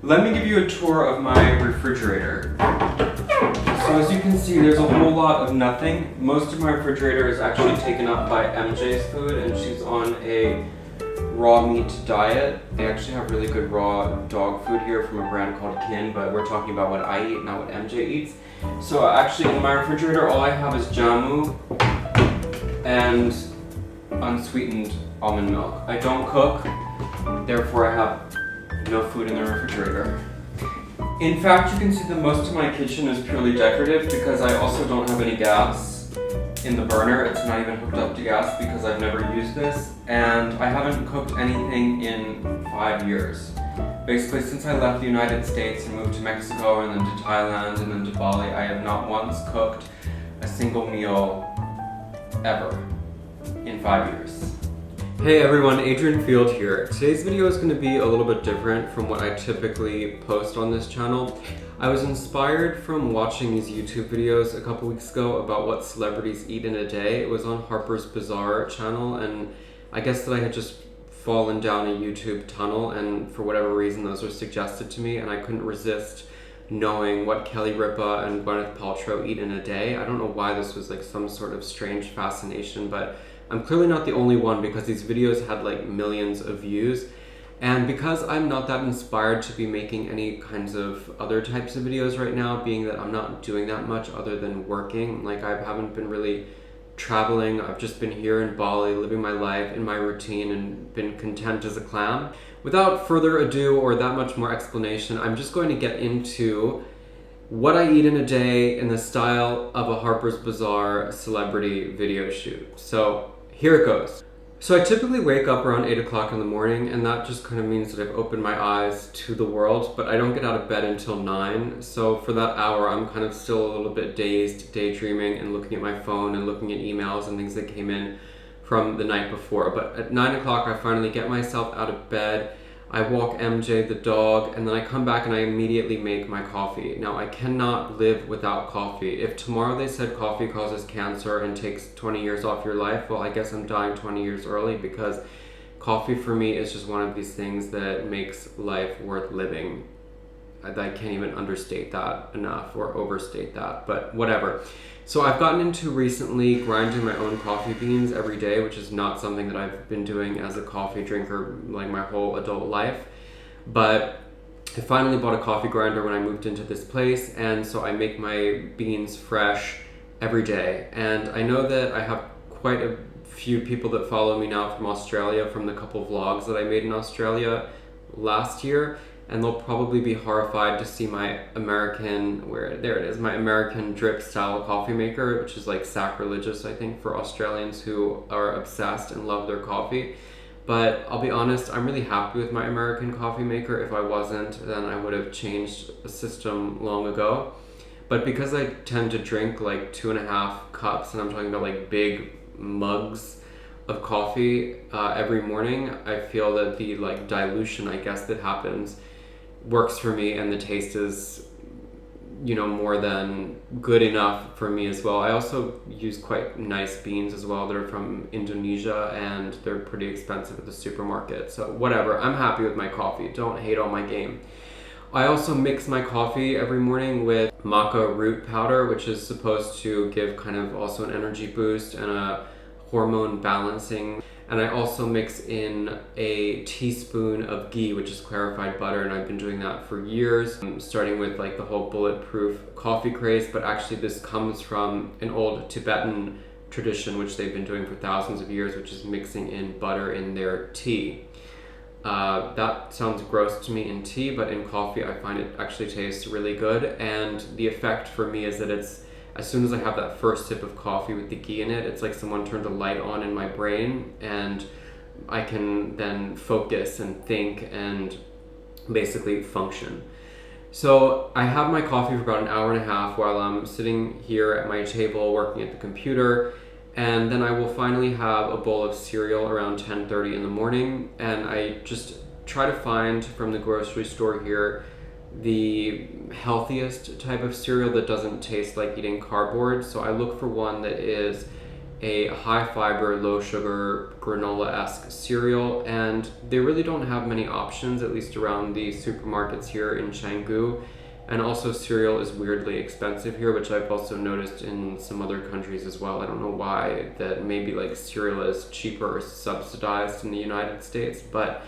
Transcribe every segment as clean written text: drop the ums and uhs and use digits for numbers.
Let me give you a tour of my refrigerator. So as you can see, there's a whole lot of nothing. Most of my refrigerator is actually taken up by MJ's food, and she's on a raw meat diet. They actually have really good raw dog food here from a brand called Kin, but we're talking about what I eat, not what MJ eats. So actually in my refrigerator, all I have is jammu and unsweetened almond milk. I don't cook, therefore I have no food in the refrigerator. In fact, you can see that most of my kitchen is purely decorative because I also don't have any gas in the burner. It's not even hooked up to gas because I've never used this, and I haven't cooked anything in 5 years. Basically, since I left the United States and moved to Mexico and then to Thailand and then to Bali, I have not once cooked a single meal ever in 5 years. Hey everyone, Adrian Field here. Today's video is going to be a little bit different from what I typically post on this channel. I was inspired from watching these YouTube videos a couple weeks ago about what celebrities eat in a day. It was on Harper's Bazaar channel, and I guess that I had just fallen down a YouTube tunnel, and for whatever reason those were suggested to me, and I couldn't resist knowing what Kelly Ripa and Gwyneth Paltrow eat in a day. I don't know why this was like some sort of strange fascination, but I'm clearly not the only one because these videos had like millions of views. And because I'm not that inspired to be making any kinds of other types of videos right now, being that I'm not doing that much other than working, like I haven't been really traveling. I've just been here in Bali, living my life in my routine and been content as a clam. Without further ado or that much more explanation, I'm just going to get into what I eat in a day in the style of a Harper's Bazaar celebrity video shoot. So here it goes. So I typically wake up around 8 o'clock in the morning, and that just kind of means that I've opened my eyes to the world, but I don't get out of bed until 9. So for that hour, I'm kind of still a little bit dazed, daydreaming and looking at my phone and looking at emails and things that came in from the night before. But at 9 o'clock, I finally get myself out of bed. I walk MJ, the dog, and then I come back and I immediately make my coffee. Now, I cannot live without coffee. If tomorrow they said coffee causes cancer and takes 20 years off your life, well, I guess I'm dying 20 years early, because coffee for me is just one of these things that makes life worth living. I can't even understate that enough or overstate that, but whatever. So I've gotten into recently grinding my own coffee beans every day, which is not something that I've been doing as a coffee drinker like my whole adult life. But I finally bought a coffee grinder when I moved into this place, and so I make my beans fresh every day. And I know that I have quite a few people that follow me now from Australia, from the couple vlogs that I made in Australia last year. And they'll probably be horrified to see my American, there it is, my American drip style coffee maker, which is like sacrilegious, I think, for Australians who are obsessed and love their coffee. But I'll be honest, I'm really happy with my American coffee maker. If I wasn't, then I would have changed the system long ago. But because I tend to drink like 2.5 cups, and I'm talking about like big mugs of coffee every morning, I feel that the like dilution, I guess, that happens works for me, and the taste is, you know, more than good enough for me as well. I also use quite nice beans as well. They're from Indonesia and they're pretty expensive at the supermarket. So whatever, I'm happy with my coffee. Don't hate on my game. I also mix my coffee every morning with maca root powder, which is supposed to give kind of also an energy boost and a hormone balancing. And I also mix in a teaspoon of ghee, which is clarified butter, and I've been doing that for years, starting with like the whole bulletproof coffee craze. But actually this comes from an old Tibetan tradition, which they've been doing for thousands of years, which is mixing in butter in their tea. That sounds gross to me in tea, but in coffee I find it actually tastes really good. And the effect for me is that it's, as soon as I have that first sip of coffee with the ghee in it, it's like someone turned a light on in my brain, and I can then focus and think and basically function. So I have my coffee for about an hour and a half while I'm sitting here at my table working at the computer, and then I will finally have a bowl of cereal around 10:30 in the morning, and I just try to find from the grocery store here the healthiest type of cereal that doesn't taste like eating cardboard. So I look for one that is a high fiber, low sugar, granola-esque cereal, and they really don't have many options, at least around the supermarkets here in Canggu. And also cereal is weirdly expensive here, which I've also noticed in some other countries as well. I don't know why, that maybe like cereal is cheaper or subsidized in the United States, but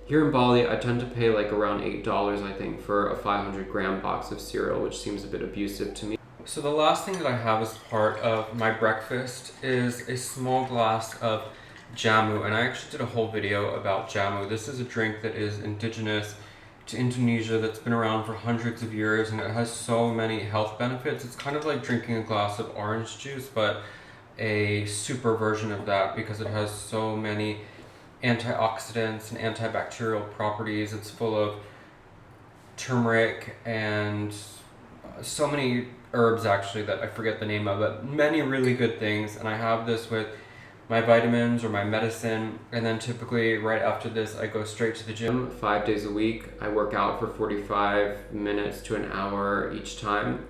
here in Bali, I tend to pay like around $8, I think, for a 500 gram box of cereal, which seems a bit abusive to me. So the last thing that I have as part of my breakfast is a small glass of jammu, and I actually did a whole video about jammu. This is a drink that is indigenous to Indonesia, that's been around for hundreds of years, and it has so many health benefits. It's kind of like drinking a glass of orange juice, but a super version of that, because it has so many antioxidants and antibacterial properties. It's full of turmeric and so many herbs actually that I forget the name of, but many really good things. And I have this with my vitamins or my medicine, and then typically right after this I go straight to the gym 5 days a week. I work out for 45 minutes to an hour each time,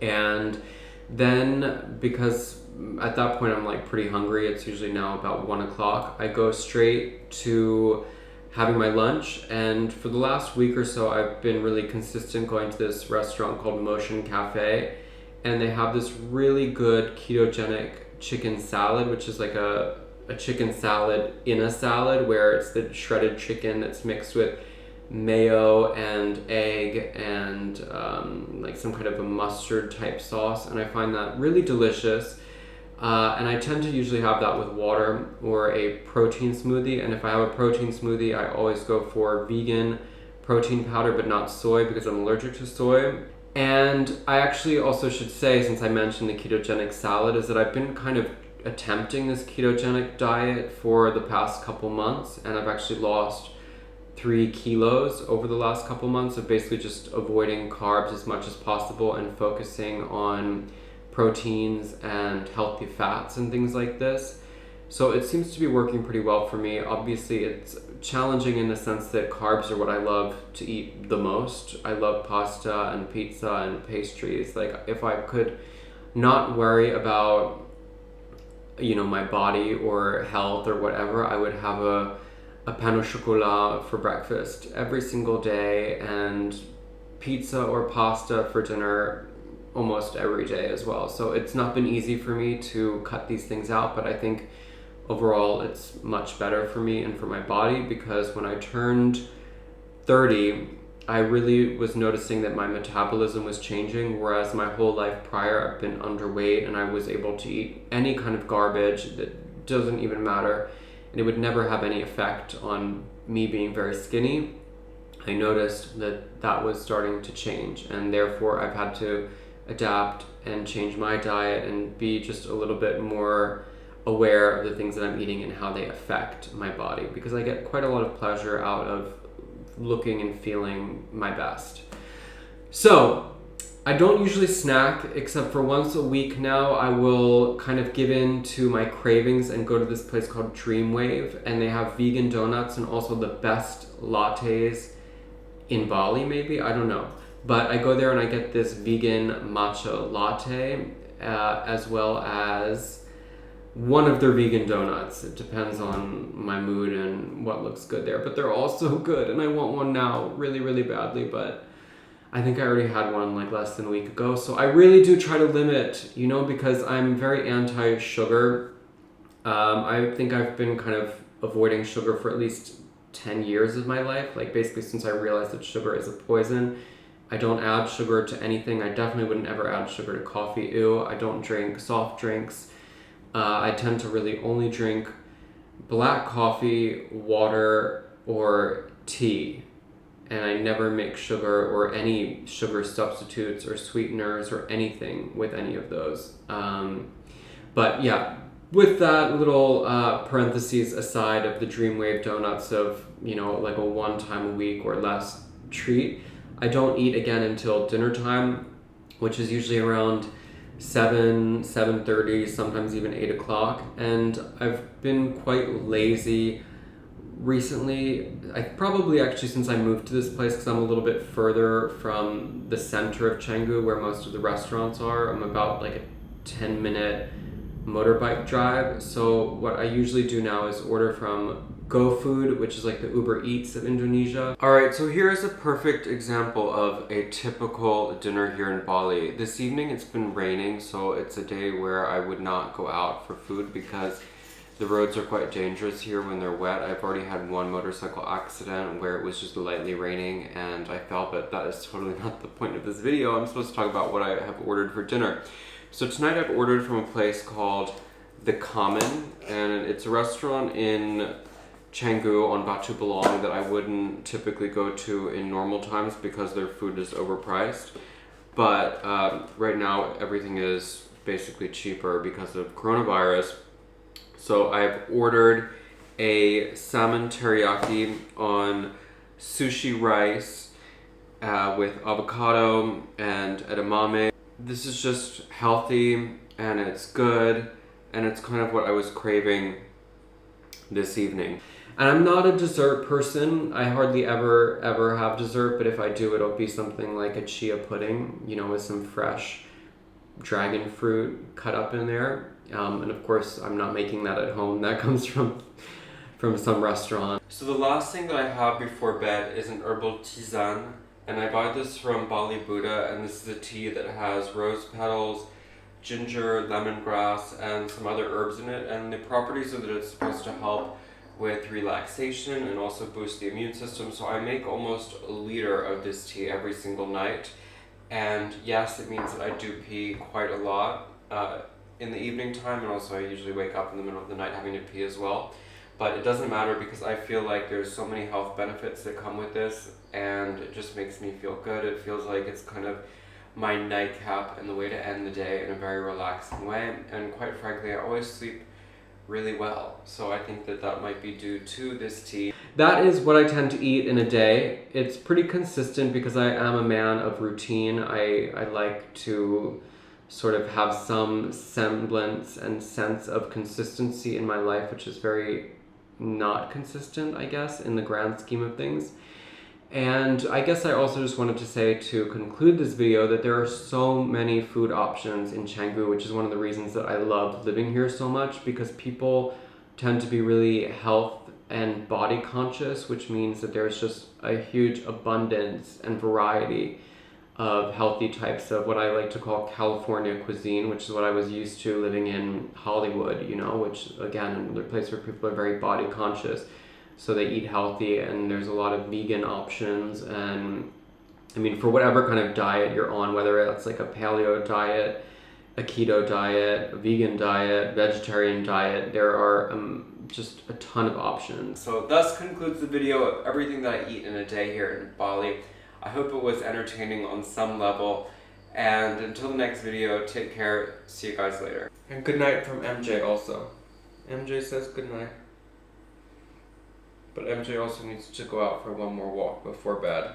and then because at that point I'm like pretty hungry, it's usually now about 1 o'clock, I go straight to having my lunch. And for the last week or so I've been really consistent going to this restaurant called Motion Cafe, and they have this really good ketogenic chicken salad, which is like a chicken salad in a salad, where it's the shredded chicken that's mixed with mayo and egg and like some kind of a mustard type sauce, and I find that really delicious. And I tend to usually have that with water or a protein smoothie, and if I have a protein smoothie I always go for vegan protein powder, but not soy, because I'm allergic to soy. And I actually also should say, since I mentioned the ketogenic salad, is that I've been kind of attempting this ketogenic diet for the past couple months, and I've actually lost 3 kilos over the last couple months of basically just avoiding carbs as much as possible and focusing on proteins and healthy fats and things like this. So it seems to be working pretty well for me. Obviously it's challenging in the sense that carbs are what I love to eat the most. I love pasta and pizza and pastries. Like if I could not worry about, you know, my body or health or whatever, I would have a pain au chocolat for breakfast every single day, and pizza or pasta for dinner almost every day as well. So it's not been easy for me to cut these things out, but I think overall it's much better for me and for my body, because when I turned 30, I really was noticing that my metabolism was changing, whereas my whole life prior I've been underweight and I was able to eat any kind of garbage that doesn't even matter, and it would never have any effect on me being very skinny. I noticed that that was starting to change, and therefore I've had to adapt and change my diet and be just a little bit more aware of the things that I'm eating and how they affect my body, because I get quite a lot of pleasure out of looking and feeling my best. So I don't usually snack, except for once a week now. I will kind of give in to my cravings and go to this place called Dreamwave, and they have vegan donuts and also the best lattes in Bali, maybe, I don't know. But I go there and I get this vegan matcha latte, as well as one of their vegan donuts. It depends on my mood and what looks good there, but they're all so good, and I want one now really, really badly, but I think I already had one like less than a week ago. So I really do try to limit, you know, because I'm very anti-sugar. I think I've been kind of avoiding sugar for at least 10 years of my life, like basically since I realized that sugar is a poison. I don't add sugar to anything. I definitely wouldn't ever add sugar to coffee. Ew. I don't drink soft drinks. I tend to really only drink black coffee, water, or tea. And I never mix sugar or any sugar substitutes or sweeteners or anything with any of those. But yeah, with that little parentheses aside of the Dreamwave donuts of, you know, like a 1 time a week or less treat, I don't eat again until dinner time, which is usually around 7:30, sometimes even 8 o'clock. And I've been quite lazy recently. I probably actually since I moved to this place, because I'm a little bit further from the center of Canggu where most of the restaurants are. I'm about like a 10-minute motorbike drive. So what I usually do now is order from GoFood, which is like the Uber Eats of Indonesia. All right, so here's a perfect example of a typical dinner here in Bali. This evening it's been raining, so it's a day where I would not go out for food because the roads are quite dangerous here when they're wet. I've already had one motorcycle accident where it was just lightly raining and I fell, but that is totally not the point of this video. I'm supposed to talk about what I have ordered for dinner. So tonight I've ordered from a place called The Common, and it's a restaurant in Canggu on Batu Belong that I wouldn't typically go to in normal times because their food is overpriced. But right now everything is basically cheaper because of coronavirus. So I've ordered a salmon teriyaki on sushi rice with avocado and edamame. This is just healthy and it's good and it's kind of what I was craving this evening. And I'm not a dessert person. I hardly ever have dessert, but if I do, it'll be something like a chia pudding, you know, with some fresh dragon fruit cut up in there. And of course, I'm not making that at home. That comes from some restaurant. So the last thing that I have before bed is an herbal tisane. And I buy this from Bali Buddha, and this is a tea that has rose petals, ginger, lemongrass, and some other herbs in it. And the properties are that it's supposed to help with relaxation and also boost the immune system. So I make almost a liter of this tea every single night. And yes, it means that I do pee quite a lot in the evening time, and also I usually wake up in the middle of the night having to pee as well. But it doesn't matter because I feel like there's so many health benefits that come with this, and it just makes me feel good. It feels like it's kind of my nightcap and the way to end the day in a very relaxing way. And quite frankly, I always sleep really well. So I think that that might be due to this tea. That is what I tend to eat in a day. It's pretty consistent because I am a man of routine. I like to sort of have some semblance and sense of consistency in my life, which is very not consistent, I guess, in the grand scheme of things. And I guess I also just wanted to say, to conclude this video, that there are so many food options in Canggu, which is one of the reasons that I love living here so much, because people tend to be really health and body conscious, which means that there's just a huge abundance and variety of healthy types of what I like to call California cuisine, which is what I was used to living in Hollywood, you know, which again, another place where people are very body conscious. So they eat healthy, and there's a lot of vegan options. And I mean, for whatever kind of diet you're on, whether it's like a paleo diet, a keto diet, a vegan diet, vegetarian diet, there are just a ton of options. So thus concludes the video of everything that I eat in a day here in Bali. I hope it was entertaining on some level. And until the next video, take care. See you guys later. And good night from MJ also. MJ says good night. But MJ also needs to go out for one more walk before bed.